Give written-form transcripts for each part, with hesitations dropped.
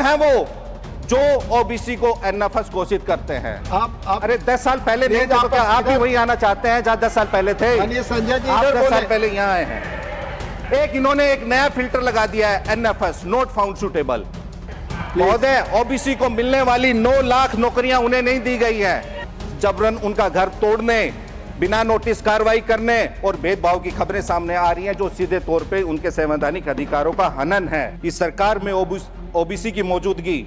हैं वो जो ओबीसी को एनएफएस घोषित करते हैं? आप अरे 10 साल पहले नहीं थे तो क्या आप भी वही आना चाहते हैं जहां 10 साल पहले थे? संजय जी आप इधर 10 साल बोले। पहले यहाँ आए हैं। इन्होंने एक नया फिल्टर लगा दिया है, एनएफएस, नॉट फाउंड सुटेबल। महोदय, ओबीसी को मिलने वाली 9 लाख नौकरियां उन्हें नहीं दी गई है। जबरन उनका घर तोड़ने, बिना नोटिस कार्रवाई करने और भेदभाव की खबरें सामने आ रही हैं जो सीधे तौर पे उनके संवैधानिक अधिकारों का हनन है। इस सरकार में ओबीसी की मौजूदगी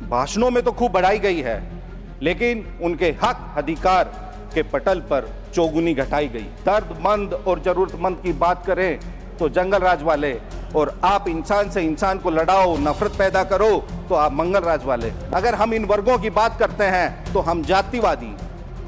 भाषणों में तो खूब बढ़ाई गई है, लेकिन उनके हक अधिकार के पटल पर चौगुनी घटाई गई। दर्दमंद और जरूरतमंद की बात करें तो जंगल राज वाले, और आप इंसान से इंसान को लड़ाओ, नफरत पैदा करो तो आप मंगल राज वाले। अगर हम इन वर्गों की बात करते हैं तो हम जातिवादी,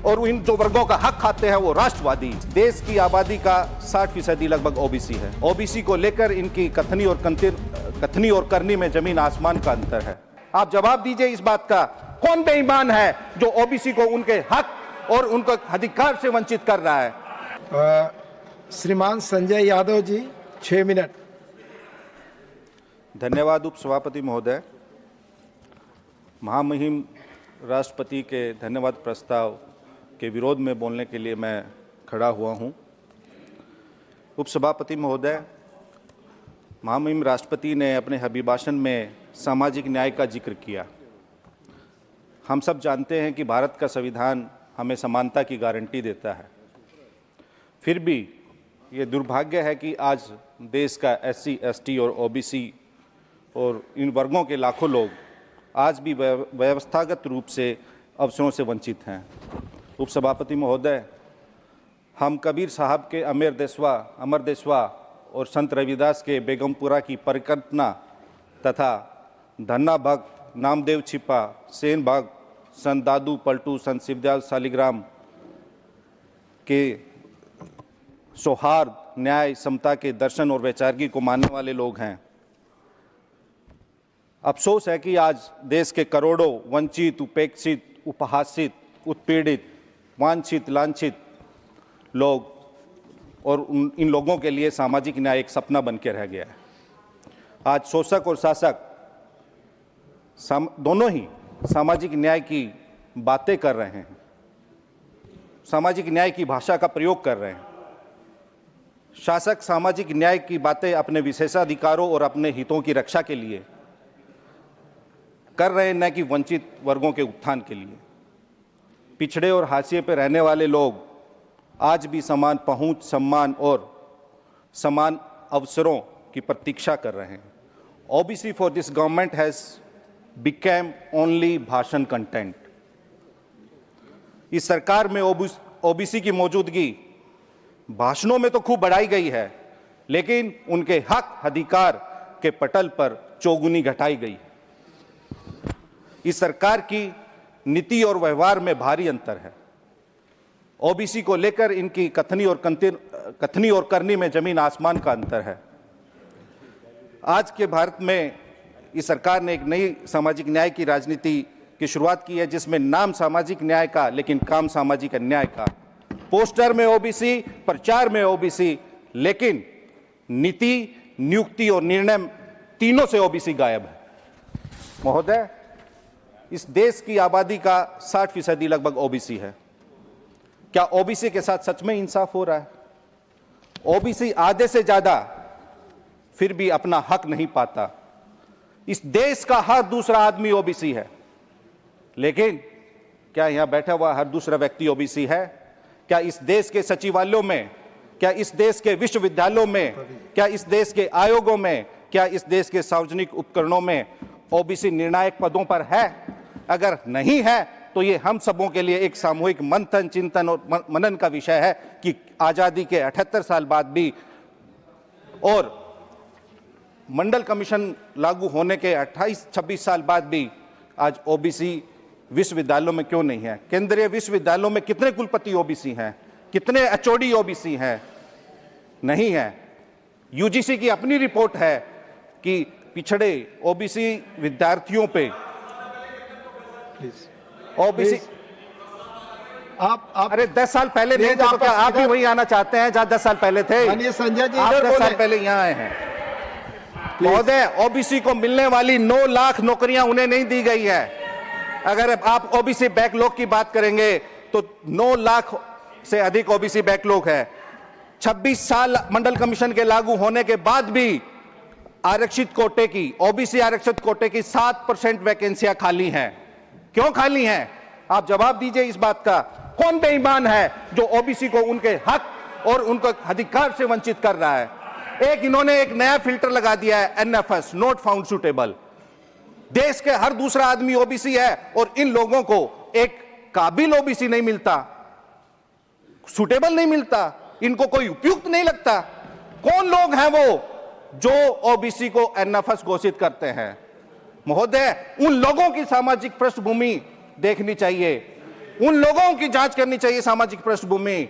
और इन जो वर्गों का हक खाते हैं वो राष्ट्रवादी। देश की आबादी का 60% लगभग ओबीसी है। ओबीसी को लेकर इनकी कथनी और करनी में जमीन आसमान का अंतर है। आप जवाब दीजिए इस बात का, कौन बेईमान है जो ओबीसी को उनके हक और उनके अधिकार से वंचित कर रहा है? श्रीमान संजय यादव जी 6 मिनट। धन्यवाद उपसभापति महोदय। महामहिम राष्ट्रपति के धन्यवाद प्रस्ताव के विरोध में बोलने के लिए मैं खड़ा हुआ हूं। उपसभापति महोदय, महामहिम राष्ट्रपति ने अपने अभिभाषण में सामाजिक न्याय का जिक्र किया। हम सब जानते हैं कि भारत का संविधान हमें समानता की गारंटी देता है। फिर भी ये दुर्भाग्य है कि आज देश का एससी, एसटी और ओबीसी और इन वर्गों के लाखों लोग आज भी व्यवस्थागत रूप से अवसरों से वंचित हैं। उपसभापति महोदय, हम कबीर साहब के अमर देशवा और संत रविदास के बेगमपुरा की परिकल्पना तथा धन्ना भक्त, नामदेव छिपा, सेन भक्त, संत दादू पलटू, संत शिवदयाल शालिग्राम के सौहार्द, न्याय, समता के दर्शन और वैचारिकी को मानने वाले लोग हैं। अफसोस है कि आज देश के करोड़ों वंचित, उपेक्षित, उपहासित, उत्पीड़ित, वांछित, लांछित लोग और इन लोगों के लिए सामाजिक न्याय एक सपना बन के रह गया है। आज शोषक और शासक दोनों ही सामाजिक न्याय की बातें कर रहे हैं, सामाजिक न्याय की भाषा का प्रयोग कर रहे हैं। शासक सामाजिक न्याय की बातें अपने विशेषाधिकारों और अपने हितों की रक्षा के लिए कर रहे हैं, न कि वंचित वर्गों के उत्थान के लिए। पिछड़े और हाशिए पर रहने वाले लोग आज भी समान पहुंच, सम्मान और समान अवसरों की प्रतीक्षा कर रहे हैं। OBC for this government has became only भाषण कंटेंट। इस सरकार में ओबीसी की मौजूदगी भाषणों में तो खूब बढ़ाई गई है, लेकिन उनके हक अधिकार के पटल पर चौगुनी घटाई गई। इस सरकार की नीति और व्यवहार में भारी अंतर है। ओबीसी को लेकर इनकी कथनी और करनी में जमीन आसमान का अंतर है। आज के भारत में इस सरकार ने एक नई सामाजिक न्याय की राजनीति की शुरुआत की है, जिसमें नाम सामाजिक न्याय का लेकिन काम सामाजिक अन्याय का। पोस्टर में ओबीसी, प्रचार में ओबीसी, लेकिन नीति, नियुक्ति और निर्णय तीनों से ओबीसी गायब है। महोदय, इस देश की आबादी का 60% लगभग ओबीसी है। क्या ओबीसी के साथ सच में इंसाफ हो रहा है? ओबीसी आधे से ज्यादा फिर भी अपना हक नहीं पाता। इस देश का हर दूसरा आदमी ओबीसी है, लेकिन क्या यहां बैठा हुआ हर दूसरा व्यक्ति ओबीसी है? क्या इस देश के सचिवालयों में, क्या इस देश के विश्वविद्यालयों में, क्या इस देश के आयोगों में, क्या इस देश के सार्वजनिक उपकरणों में ओबीसी निर्णायक पदों पर है? अगर नहीं है तो ये हम सबों के लिए एक सामूहिक मंथन, चिंतन और मनन का विषय है कि आजादी के 78 साल बाद भी और मंडल कमीशन लागू होने के 28-26 साल बाद भी आज ओबीसी विश्वविद्यालयों में क्यों नहीं है? केंद्रीय विश्वविद्यालयों में कितने कुलपति ओबीसी हैं? कितने एचओडी ओबीसी हैं? नहीं है। यूजीसी की अपनी रिपोर्ट है कि पिछड़े ओबीसी विद्यार्थियों पे ओबीसी आप अरे 10 साल पहले नहीं थे तो क्या आप भी वही आना चाहते हैं जहां 10 साल पहले थे? संजय जी आप इधर 10 साल बोले। पहले यहाँ आए हैं। महोदय, ओबीसी को मिलने वाली 9 लाख नौकरियां उन्हें नहीं दी गई है। अगर आप ओबीसी बैकलॉग की बात करेंगे तो 9 लाख से अधिक ओबीसी बैकलॉग है। 26 साल मंडल कमीशन के लागू होने के बाद भी आरक्षित कोटे की, ओबीसी आरक्षित कोटे की 7% वैकेंसियां खाली हैं। क्यों खाली हैं? आप जवाब दीजिए इस बात का। कौन बेईमान है जो ओबीसी को उनके हक और उनके अधिकार से वंचित कर रहा है? इन्होंने एक नया फिल्टर लगा दिया है, एनएफएस, नॉट फाउंड सुटेबल। देश के हर दूसरा आदमी ओबीसी है और इन लोगों को एक काबिल ओबीसी नहीं मिलता, सुटेबल नहीं मिलता, इनको कोई उपयुक्त नहीं लगता। कौन लोग हैं वो जो ओबीसी को एनएफएस घोषित करते हैं? महोदय, उन लोगों की सामाजिक पृष्ठभूमि देखनी चाहिए, उन लोगों की जांच करनी चाहिए, सामाजिक पृष्ठभूमि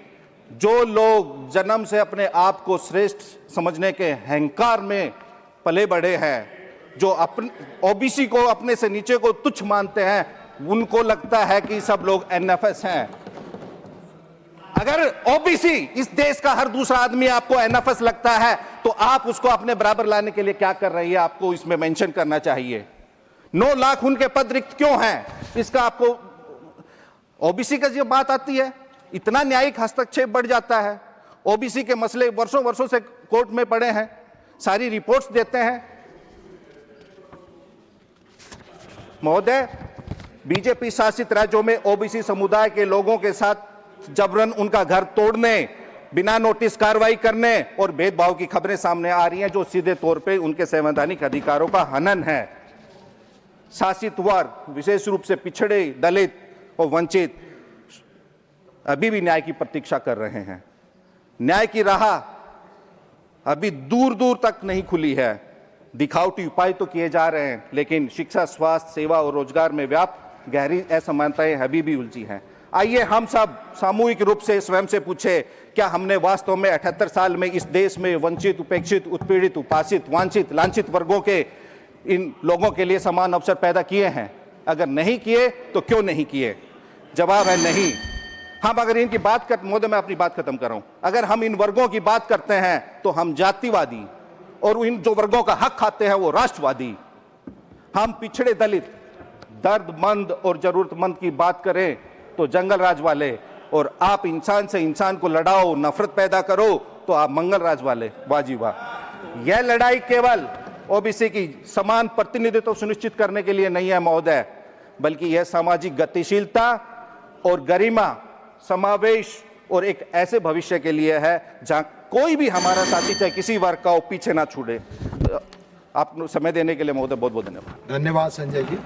जो लोग जन्म से अपने आप को श्रेष्ठ समझने के अहंकार में पले बड़े हैं, जो अपने ओबीसी को अपने से नीचे को तुच्छ मानते हैं, उनको लगता है कि सब लोग एनएफएस हैं। अगर ओबीसी, इस देश का हर दूसरा आदमी आपको एनएफएस लगता है तो आप उसको अपने बराबर लाने के लिए क्या कर रही है, आपको इसमें मेंशन करना चाहिए। 9 लाख उनके पद रिक्त क्यों हैं, इसका आपको, ओबीसी का जब बात आती है इतना न्यायिक हस्तक्षेप बढ़ जाता है। ओबीसी के मसले वर्षों वर्षों से कोर्ट में पड़े हैं, सारी रिपोर्ट्स देते हैं। महोदय, बीजेपी शासित राज्यों में ओबीसी समुदाय के लोगों के साथ जबरन उनका घर तोड़ने, बिना नोटिस कार्रवाई करने और भेदभाव की खबरें सामने आ रही हैं, जो सीधे तौर पे उनके संवैधानिक अधिकारों का हनन है। शासित वर्ग, विशेष रूप से पिछड़े, दलित और वंचित, अभी भी न्याय की प्रतीक्षा कर रहे हैं। न्याय की राह अभी दूर दूर तक नहीं खुली है। दिखावटी उपाय तो किए जा रहे हैं, लेकिन शिक्षा, स्वास्थ्य, सेवा और रोजगार में व्याप्त गहरी असमानताएं अभी भी उलझी हैं। आइए हम सब सामूहिक रूप से स्वयं से पूछे, क्या हमने वास्तव में 78 साल में इस देश में वंचित, उपेक्षित, उत्पीड़ित, उपासित, वांछित, लांछित वर्गों के इन लोगों के लिए समान अवसर पैदा किए हैं? अगर नहीं किए तो क्यों नहीं किए? जवाब है नहीं। हम अगर इनकी बात कर, महोदय मैं अपनी बात खत्म कर रहा हूं, अगर हम इन वर्गों की बात करते हैं तो हम जातिवादी, और इन जो वर्गों का हक खाते हैं वो राष्ट्रवादी। हम पिछड़े, दलित, दर्दमंद और जरूरतमंद की बात करें तो जंगल राज वाले, और आप इंसान से इंसान को लड़ाओ, नफरत पैदा करो तो आप मंगल राज वाले। वाह जी वाह। यह लड़ाई केवल ओबीसी की समान प्रतिनिधित्व सुनिश्चित करने के लिए नहीं है महोदय, बल्कि यह सामाजिक गतिशीलता और गरिमा, समावेश और एक ऐसे भविष्य के लिए है जहां कोई भी हमारा साथी चाहे किसी वर्ग का हो पीछे ना छूटे। आप समय देने के लिए महोदय बहुत बहुत धन्यवाद। धन्यवाद संजय जी।